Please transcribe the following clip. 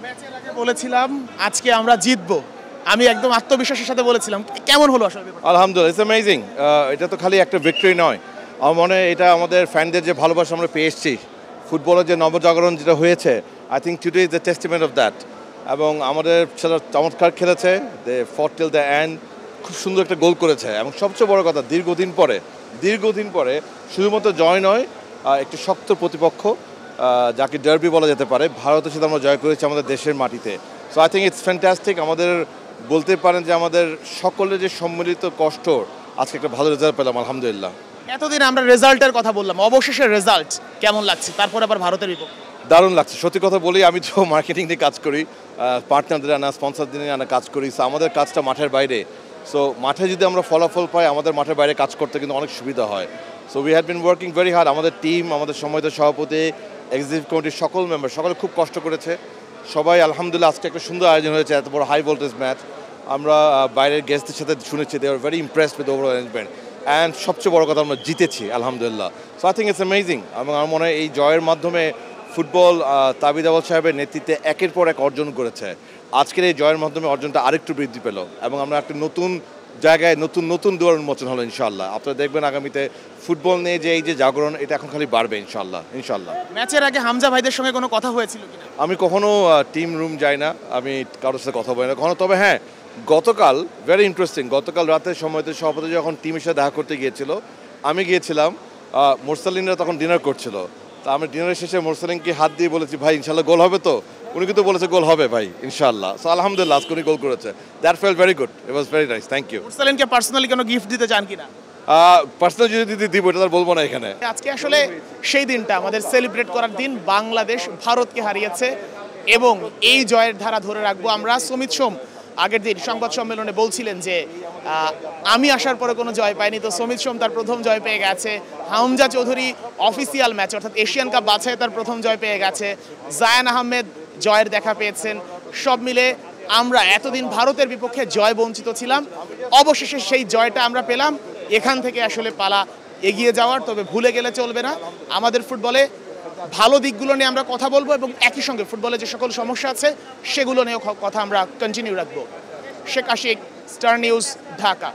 ম্যাচের আগে বলেছিলাম আজকে আমরা জিতবো, আমি একদম আত্মবিশ্বাসের সাথে বলেছিলাম। কেমন হলো আসলে? আলহামদুলিল্লাহ, ইটস অ্যামেজিং। এটা তো খালি একটা ভিক্টরি নয়, আমার মনে হয় এটা আমাদের ফ্যানদের যে ভালোবাসা আমরা পেয়ে এসেছি, ফুটবলের যে নবজাগরণ যেটা হয়েছে, I think today is the testament of that. এবং আমাদের ছেলেরা চমৎকার খেলেছে, দে ফট টিল দ্য এন্ড, খুব সুন্দর একটা গোল করেছে। এবং সবচেয়ে বড় কথা, দীর্ঘদিন পরে শুধুমাত্র জয় নয়, একটি শক্ত প্রতিপক্ষ যাকে ডার্বি বলা যেতে পারে, ভারতের সাথে আমরা জয় করেছি আমাদের দেশের মাটিতে। So I think it's fantastic. আমাদের বলতে পারেন যে আমাদের সকলের যে সম্মিলিত কষ্ট, আজকে একটা ভালো রেজাল্ট পেলাম আলহামদুলিল্লাহ। এতদিন আমরা রেজাল্টের কথা বললাম, অবশেষে রেজাল্ট কেমন লাগছে? তারপর আবার ভারতের বিপক্ষে দারুণ লাগছে, সত্যি কথা বলি। আমি তো মার্কেটিং নিয়ে কাজ করি, পার্টনারদের আনা, স্পন্সরদের নিয়ে আনা কাজ করি। সো আমাদের কাজটা মাঠের বাইরে। সো মাঠে যদি আমরা ফলাফল পাই, আমাদের মাঠের বাইরে কাজ করতে কিন্তু অনেক সুবিধা হয়। So we had been working very hard. আমাদের টিম, আমাদের সম্মানিত সভাপতি, এক্সিকিউটিভ কমিটির সকল মেম্বার, সকলে খুব কষ্ট করেছে। সবাই আলহামদুলিল্লাহ, আজকে একটা সুন্দর আয়োজন হয়েছে, এত বড় হাই ভোল্টেজ ম্যাচ। আমরা বাইরের গেস্টদের সাথে শুনেছি, they are very impressed with overall arrangement. And সবচেয়ে বড় কথা, আমরা জিতেছি আলহামদুলিল্লাহ। So I think it's amazing. এবং আমার মনে হয় এই জয়ের মাধ্যমে ফুটবল তাবিদ আউয়াল সাহেবের নেতৃত্বে একের পর এক অর্জন করেছে। আজকের এই জয়ের মাধ্যমে অর্জনটা আরেকটু বৃদ্ধি পেল এবং আমরা একটা নতুন জায়গায় নতুন দুয়ার উন্মোচন হলো ইনশাআল্লাহ। আপনারা দেখবেন আগামীতে ফুটবল নিয়ে যে এই যে জাগরণ, এটা এখন খালি বাড়বে ইনশাআল্লাহ। ম্যাচের আগে হামজা ভাইদের সঙ্গে কোনো কথা হয়েছিল কিনা? আমি কখনো টিম রুম যাই না, আমি কারোর সাথে কথা বলি না কখনো। তবে হ্যাঁ, গতকাল ভেরি ইন্টারেস্টিং, গতকাল রাতের সময়তে সভাপতি যখন টিমের সাথে দেখা করতে গিয়েছিল, আমি গিয়েছিলাম, মোরসালিনরা তখন ডিনার করছিল। তা আমি ডিনারের শেষে মোরসালিনকে হাত দিয়ে বলেছি, ভাই ইনশাল্লাহ গোল হবে তো? উনি কিন্তু বলেছে গোল হবে ভাই ইনশাআল্লাহ। সো আলহামদুলিল্লাহ, আজকে উনি গোল করেছে। That felt very good, it was very nice, thank you. মোরসালিনকে পার্সোনালি কোনো গিফট দিতে চান কিনা? পার্সোনাল যদি দিব, এটা তার বলবো না এখানে। আজকে আসলে সেই দিনটা আমাদের সেলিব্রেট করার দিন। বাংলাদেশ ভারতকে হারিয়েছে এবং এই জয়ের ধারা ধরে রাখবো আমরা। সমিত সোম আগের দিন সংবাদ সম্মেলনে বলছিলেন যে আমি আসার পরে কোনো জয় পাইনি, তো সমিত সোম তার প্রথম জয় পেয়ে গেছে। হামজা চৌধুরী অফিসিয়াল ম্যাচ অর্থাৎ এশিয়ান কাপ বাছাইয়ে তার প্রথম জয় পেয়ে গেছে। জায়ান আহমেদ জয়ের দেখা পেয়েছেন। সব মিলে আমরা এতদিন ভারতের বিপক্ষে জয় বঞ্চিত ছিলাম, অবশেষে সেই জয়টা আমরা পেলাম। এখান থেকে আসলে পালা এগিয়ে যাওয়ার, তবে ভুলে গেলে চলবে না। আমাদের ফুটবলে ভালো দিকগুলো নিয়ে আমরা কথা বলবো এবং একই সঙ্গে ফুটবলে যে সকল সমস্যা আছে সেগুলো নিয়েও কথা আমরা কন্টিনিউ রাখবো। Sheikh Ashiq, Star News, Dhaka.